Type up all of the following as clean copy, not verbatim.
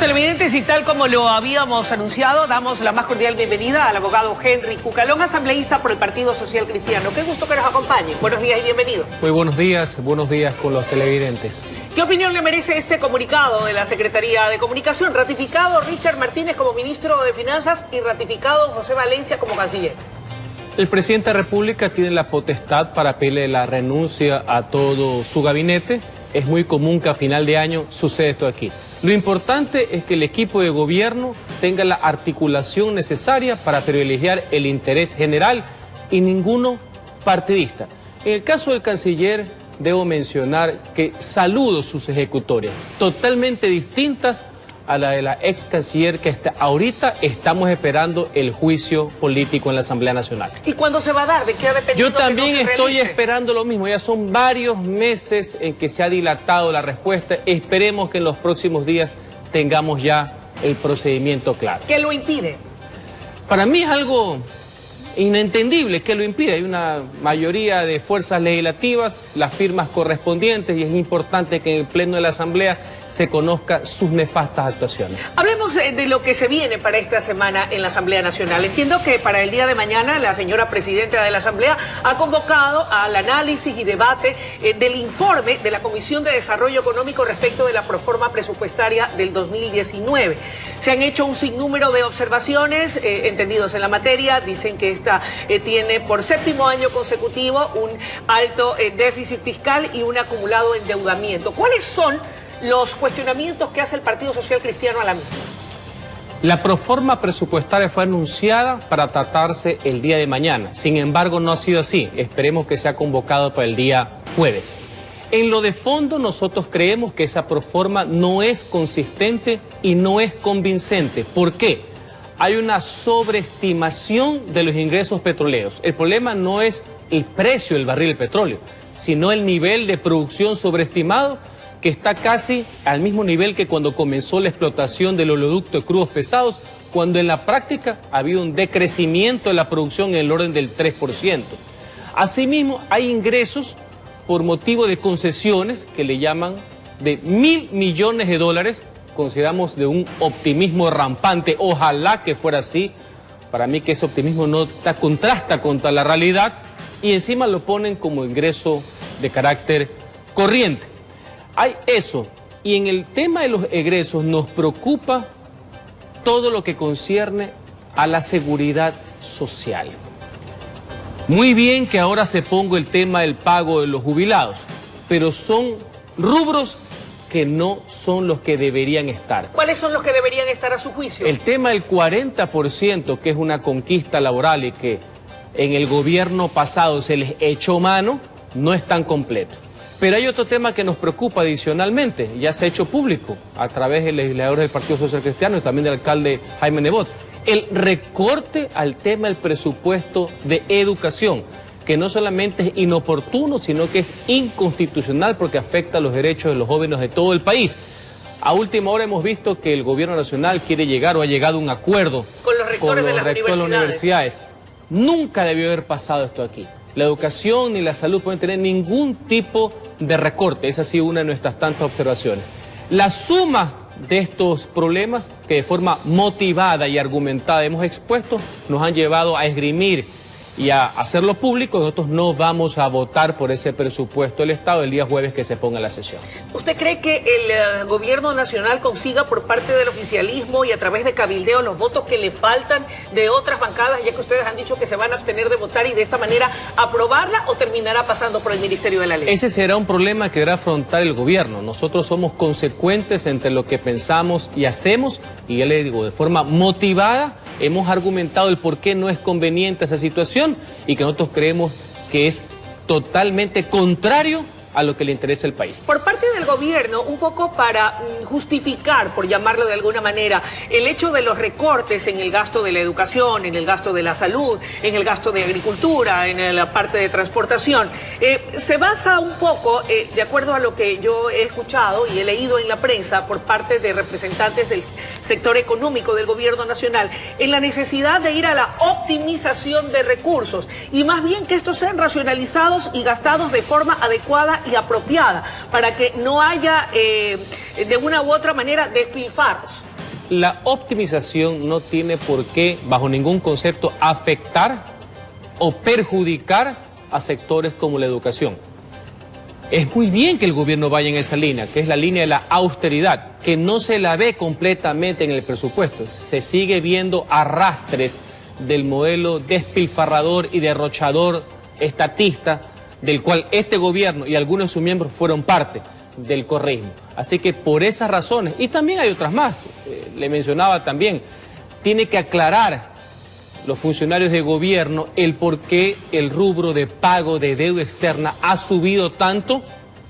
televidentes, y tal como lo habíamos anunciado, damos la más cordial bienvenida al abogado Henry Cucalón, asambleísta por el Partido Social Cristiano. Qué gusto que nos acompañe. Buenos días y bienvenido. Muy buenos días con los televidentes. ¿Qué opinión le merece este comunicado de la Secretaría de Comunicación? Ratificado Richard Martínez como ministro de Finanzas y ratificado José Valencia como canciller. El presidente de la República tiene la potestad para pedirle la renuncia a todo su gabinete. Es muy común que a final de año suceda esto aquí. Lo importante es que el equipo de gobierno tenga la articulación necesaria para privilegiar el interés general y ninguno partidista. En el caso del canciller, debo mencionar que saludo sus ejecutorias, totalmente distintas a la de la ex canciller, que ahorita estamos esperando el juicio político en la Asamblea Nacional. ¿Y cuándo se va a dar? ¿De qué ha dependido? Yo también que no se estoy realice? esperando lo mismo. Ya son varios meses en que se ha dilatado la respuesta. Esperemos que en los próximos días tengamos ya el procedimiento claro. ¿Qué lo impide? Para mí es algo inentendible que lo impide. Hay una mayoría de fuerzas legislativas, las firmas correspondientes, y es importante que en el Pleno de la Asamblea se conozca sus nefastas actuaciones. Hablemos de lo que se viene para esta semana en la Asamblea Nacional. Entiendo que para el día de mañana la señora presidenta de la Asamblea ha convocado al análisis y debate del informe de la Comisión de Desarrollo Económico respecto de la proforma presupuestaria del 2019. Se han hecho un sinnúmero de observaciones, entendidos en la materia. Dicen que esta tiene por séptimo año consecutivo un alto déficit fiscal y un acumulado endeudamiento. ¿Cuáles son los cuestionamientos que hace el Partido Social Cristiano a la misma? La proforma presupuestaria fue anunciada para tratarse el día de mañana. Sin embargo, no ha sido así. Esperemos que sea convocado para el día jueves. En lo de fondo, nosotros creemos que esa proforma no es consistente y no es convincente. ¿Por qué? Hay una sobreestimación de los ingresos petroleros. El problema no es el precio del barril de petróleo, sino el nivel de producción sobreestimado, que está casi al mismo nivel que cuando comenzó la explotación del oleoducto de crudos pesados, cuando en la práctica ha habido un decrecimiento de la producción en el orden del 3%. Asimismo, hay ingresos por motivo de concesiones que le llaman de $1.000 millones. Consideramos de un optimismo rampante. Ojalá que fuera así. Para mí que ese optimismo no contrasta contra la realidad, y encima lo ponen como ingreso de carácter corriente. Hay eso, y en el tema de los egresos nos preocupa todo lo que concierne a la seguridad social. Muy bien que ahora se ponga el tema del pago de los jubilados, pero son rubros que no son los que deberían estar. ¿Cuáles son los que deberían estar a su juicio? El tema del 40%, que es una conquista laboral y que en el gobierno pasado se les echó mano, no es tan completo. Pero hay otro tema que nos preocupa adicionalmente, ya se ha hecho público a través de legisladores del Partido Social Cristiano y también del alcalde Jaime Nebot, el recorte al tema del presupuesto de educación, que no solamente es inoportuno, sino que es inconstitucional porque afecta los derechos de los jóvenes de todo el país. A última hora hemos visto que el gobierno nacional quiere llegar o ha llegado a un acuerdo con los rectores de las universidades. Nunca debió haber pasado esto aquí. La educación ni la salud pueden tener ningún tipo de recorte. Esa ha sido una de nuestras tantas observaciones. La suma de estos problemas que de forma motivada y argumentada hemos expuesto nos han llevado a esgrimir y a hacerlo público. Nosotros no vamos a votar por ese presupuesto del Estado el día jueves que se ponga la sesión. ¿Usted cree que el gobierno nacional consiga por parte del oficialismo y a través de cabildeo los votos que le faltan de otras bancadas, ya que ustedes han dicho que se van a abstener de votar, y de esta manera aprobarla, o terminará pasando por el Ministerio de la Ley? Ese será un problema que deberá afrontar el gobierno. Nosotros somos consecuentes entre lo que pensamos y hacemos, y ya le digo, de forma motivada hemos argumentado el por qué no es conveniente esa situación y que nosotros creemos que es totalmente contrario a lo que le interesa al país. Por parte del gobierno, un poco para justificar, por llamarlo de alguna manera, el hecho de los recortes en el gasto de la educación, en el gasto de la salud, en el gasto de agricultura, en la parte de transportación, se basa un poco, de acuerdo a lo que yo he escuchado y he leído en la prensa por parte de representantes del sector económico del gobierno nacional, en la necesidad de ir a la optimización de recursos, y más bien que estos sean racionalizados y gastados de forma adecuada y apropiada, para que no haya de una u otra manera despilfarros. La optimización no tiene por qué, bajo ningún concepto, afectar o perjudicar a sectores como la educación. Es muy bien que el gobierno vaya en esa línea, que es la línea de la austeridad, que no se la ve completamente en el presupuesto. Se sigue viendo arrastres del modelo despilfarrador y derrochador estatista, del cual este gobierno y algunos de sus miembros fueron parte del correísmo. Así que por esas razones, y también hay otras más, le mencionaba también, tiene que aclarar los funcionarios de gobierno el por qué el rubro de pago de deuda externa ha subido tanto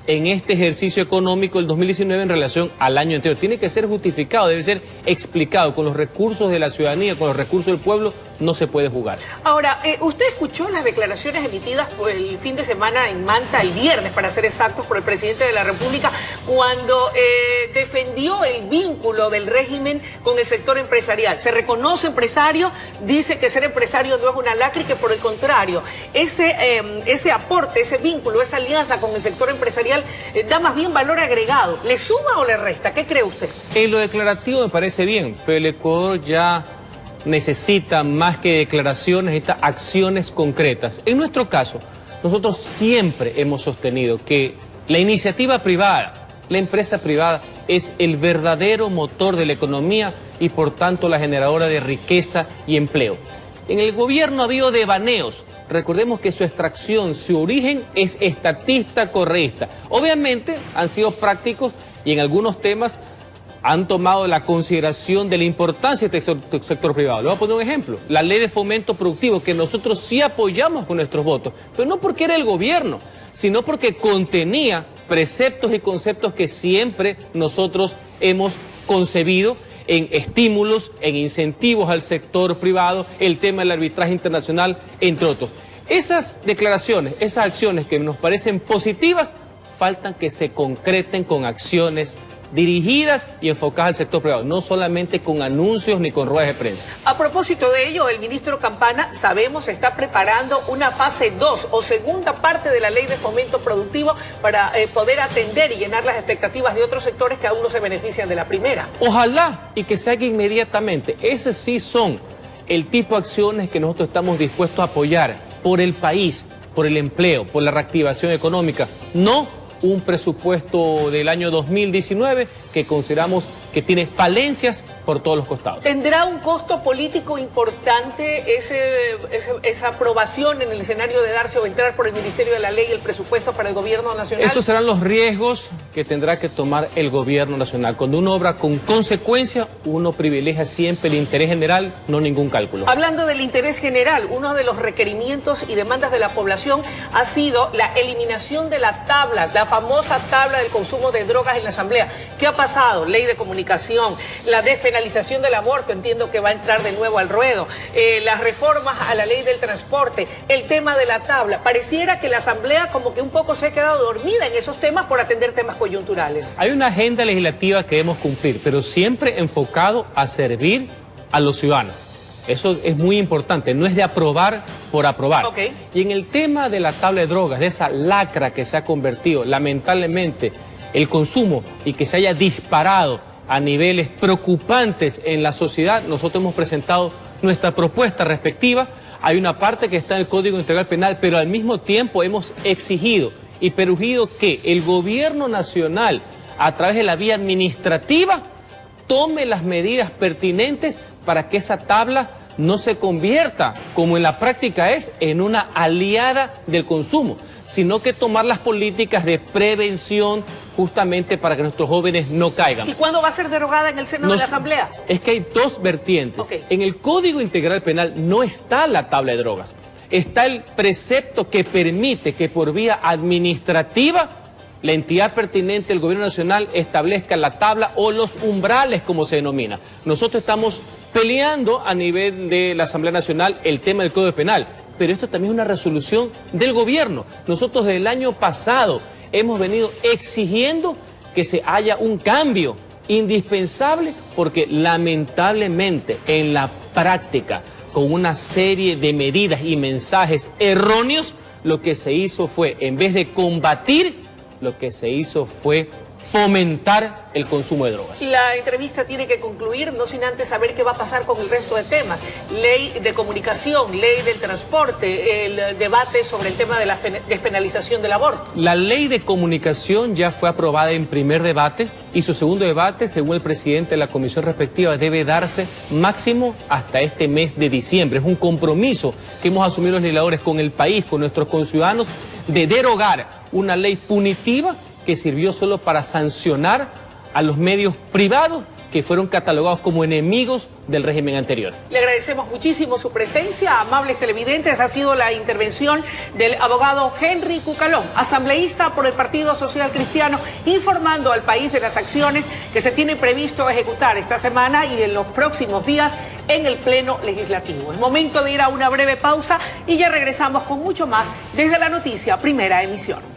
en este ejercicio económico del 2019 en relación al año anterior. Tiene que ser justificado, debe ser explicado. Con los recursos de la ciudadanía, con los recursos del pueblo, no se puede jugar. Ahora, ¿usted escuchó las declaraciones emitidas por el fin de semana en Manta, el viernes, para ser exactos, por el presidente de la República, cuando defendió el vínculo del régimen con el sector empresarial? Se reconoce empresario, dice que ser empresario no es una lacra y que por el contrario, ese aporte, ese vínculo, esa alianza con el sector empresarial da más bien valor agregado. ¿Le suma o le resta? ¿Qué cree usted? En lo declarativo me parece bien, pero el Ecuador ya necesita más que declaraciones, necesita acciones concretas. En nuestro caso, nosotros siempre hemos sostenido que la iniciativa privada, la empresa privada, es el verdadero motor de la economía y por tanto la generadora de riqueza y empleo. En el gobierno ha habido devaneos. Recordemos que su extracción, su origen es estatista, correísta. Obviamente han sido prácticos y en algunos temas han tomado la consideración de la importancia del sector privado. Le voy a poner un ejemplo. La ley de fomento productivo, que nosotros sí apoyamos con nuestros votos, pero no porque era el gobierno, sino porque contenía preceptos y conceptos que siempre nosotros hemos concebido en estímulos, en incentivos al sector privado, el tema del arbitraje internacional, entre otros. Esas declaraciones, esas acciones que nos parecen positivas, faltan que se concreten con acciones dirigidas y enfocadas al sector privado, no solamente con anuncios ni con ruedas de prensa. A propósito de ello, el ministro Campana, sabemos, está preparando una fase 2 o segunda parte de la ley de fomento productivo para poder atender y llenar las expectativas de otros sectores que aún no se benefician de la primera. Ojalá y que se haga inmediatamente. Esas sí son el tipo de acciones que nosotros estamos dispuestos a apoyar por el país, por el empleo, por la reactivación económica, no un presupuesto del año 2019 que consideramos que tiene falencias por todos los costados. ¿Tendrá un costo político importante esa aprobación en el escenario de darse o entrar por el Ministerio de la Ley el presupuesto para el gobierno nacional? Esos serán los riesgos que tendrá que tomar el gobierno nacional. Cuando uno obra con consecuencia, uno privilegia siempre el interés general, no ningún cálculo. Hablando del interés general, uno de los requerimientos y demandas de la población ha sido la eliminación de la tabla, la famosa tabla del consumo de drogas en la Asamblea. ¿Qué ha pasado? Ley de comunicación, la despenalización del aborto, entiendo que va a entrar de nuevo al ruedo, las reformas a la ley del transporte, el tema de la tabla. Pareciera que la Asamblea como que un poco se ha quedado dormida en esos temas por atender temas coyunturales. Hay una agenda legislativa que debemos cumplir, pero siempre enfocado a servir a los ciudadanos. Eso es muy importante, no es de aprobar por aprobar. Okay. Y en el tema de la tabla de drogas, de esa lacra que se ha convertido, lamentablemente, el consumo y que se haya disparado a niveles preocupantes en la sociedad, nosotros hemos presentado nuestra propuesta respectiva. Hay una parte que está en el Código Integral Penal, pero al mismo tiempo hemos exigido y perjudido que el gobierno nacional, a través de la vía administrativa, tome las medidas pertinentes para que esa tabla no se convierta, como en la práctica es, en una aliada del consumo, sino que tomar las políticas de prevención justamente para que nuestros jóvenes no caigan. ¿Y cuándo va a ser derogada en el seno de la Asamblea? Es que hay dos vertientes. Okay. En el Código Integral Penal no está la tabla de drogas. Está el precepto que permite que por vía administrativa la entidad pertinente del gobierno nacional establezca la tabla o los umbrales, como se denomina. Nosotros estamos peleando a nivel de la Asamblea Nacional el tema del Código Penal, pero esto también es una resolución del gobierno. Nosotros desde el año pasado hemos venido exigiendo que se haya un cambio indispensable porque lamentablemente en la práctica, con una serie de medidas y mensajes erróneos, lo que se hizo fue, en vez de combatir, lo que se hizo fue fomentar el consumo de drogas. La entrevista tiene que concluir, no sin antes saber qué va a pasar con el resto de temas. Ley de comunicación, ley del transporte, el debate sobre el tema de la despenalización del aborto. La ley de comunicación ya fue aprobada en primer debate y su segundo debate, según el presidente de la comisión respectiva, debe darse máximo hasta este mes de diciembre. Es un compromiso que hemos asumido los legisladores con el país, con nuestros conciudadanos, de derogar una ley punitiva que sirvió solo para sancionar a los medios privados que fueron catalogados como enemigos del régimen anterior. Le agradecemos muchísimo su presencia, amables televidentes. Ha sido la intervención del abogado Henry Cucalón, asambleísta por el Partido Social Cristiano, informando al país de las acciones que se tienen previsto ejecutar esta semana y en los próximos días en el Pleno Legislativo. Es momento de ir a una breve pausa y ya regresamos con mucho más desde La Noticia, primera emisión.